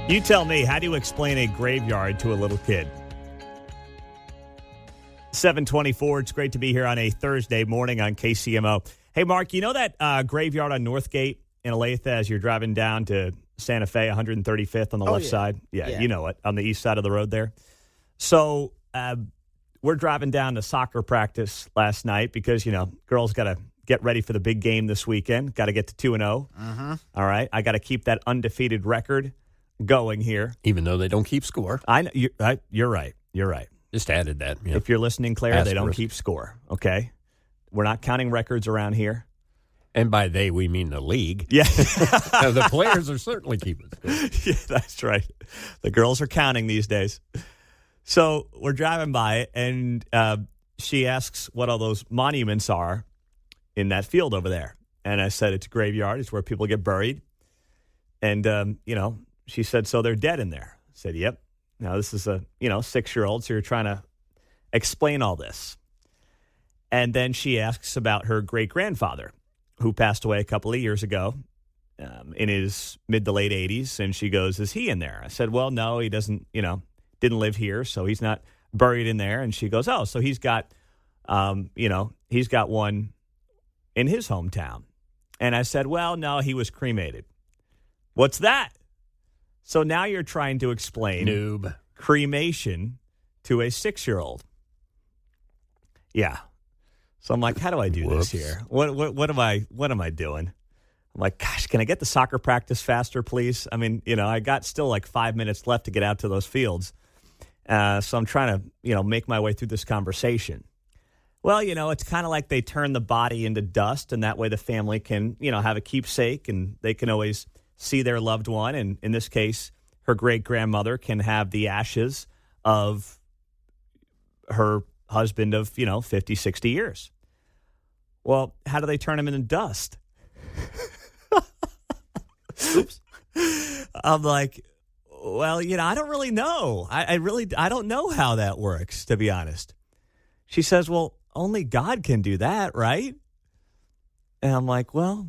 You tell me, how do you explain a graveyard to a little kid? 7:24. It's great to be here on a Thursday morning on KCMO. Hey, Mark, you know that graveyard on Northgate in Olathe as you're driving down to Santa Fe, 135th on the left side? Yeah, you know it, on the east side of the road there. So we're driving down to soccer practice last night because, girls got to get ready for the big game this weekend. Got to get to 2-0. All right, I got to keep that undefeated record going here. Even though they don't keep score. I know, you're right. You're right. Just added that. Yeah. If you're listening, Claire, they don't keep score, okay? We're not counting records around here. And by they, we mean the league. Yeah. The players are certainly keeping score. Yeah, that's right. The girls are counting these days. So we're driving by it, and she asks what all those monuments are in that field over there. And I said, it's a graveyard. It's where people get buried. And, she said, so they're dead in there. I said, yep. Now, this is a, 6-year-old, so you're trying to explain all this. And then she asks about her great-grandfather, who passed away a couple of years ago in his mid to late 80s. And she goes, is he in there? I said, well, no, he doesn't, didn't live here, so he's not buried in there. And she goes, oh, so he's got, he's got one in his hometown. And I said, well, no, he was cremated. What's that? So now you're trying to explain Noob. Cremation to a 6-year-old. Yeah. So I'm like, how do I do this here? What am I doing? I'm like, gosh, can I get the soccer practice faster, please? I mean, I got still like 5 minutes left to get out to those fields. So I'm trying to, make my way through this conversation. Well, it's kind of like they turn the body into dust, and that way the family can, have a keepsake, and they can always see their loved one. And in this case, her great-grandmother can have the ashes of her husband of, 50, 60 years. Well, how do they turn him into dust? Oops. I'm like, well, I don't really know. I don't know how that works, to be honest. She says, well, only God can do that, right? And I'm like, well,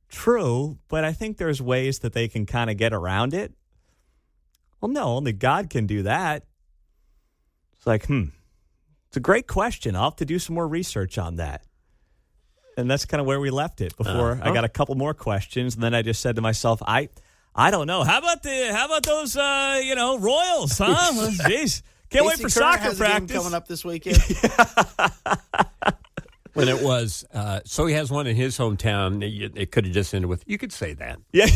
true, but I think there's ways that they can kind of get around it. Well, no, only God can do that. It's like, it's a great question. I'll have to do some more research on that. And that's kind of where we left it before I got a couple more questions. And then I just said to myself, I don't know. How about those, Royals, huh? Jeez. Can't wait for soccer practice. Coming up this weekend. When it was, so he has one in his hometown. It could have just ended with, you could say that. Yeah.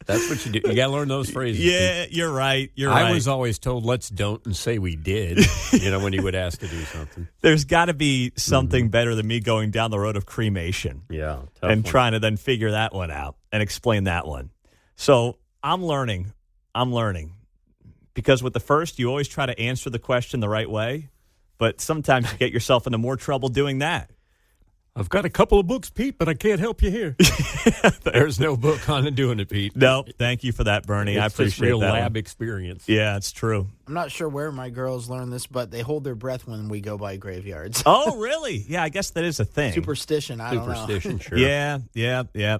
That's what you do. You got to learn those phrases. Yeah, you're right. I was always told, let's don't and say we did, when he would ask to do something. There's got to be something better than me going down the road of cremation. Yeah. And trying to then figure that one out and explain that one. So I'm learning. Because with the first, you always try to answer the question the right way. But sometimes you get yourself into more trouble doing that. I've got a couple of books, Pete, but I can't help you here. There's no book on doing it, Pete. No, thank you for that, Bernie. I appreciate just real that lab one. experience. Yeah, it's true. I'm not sure where my girls learn this, but they hold their breath when we go by graveyards. Oh, really? Yeah, I guess that is a thing. Superstition, I don't know. Superstition, sure. Yeah.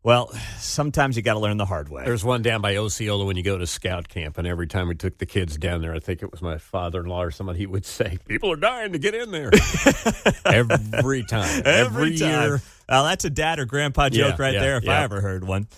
Well, sometimes you got to learn the hard way. There's one down by Osceola when you go to scout camp, and every time we took the kids down there, I think it was my father-in-law or somebody, he would say, people are dying to get in there. Every time. Every year. Well, that's a dad or grandpa joke there if I ever heard one.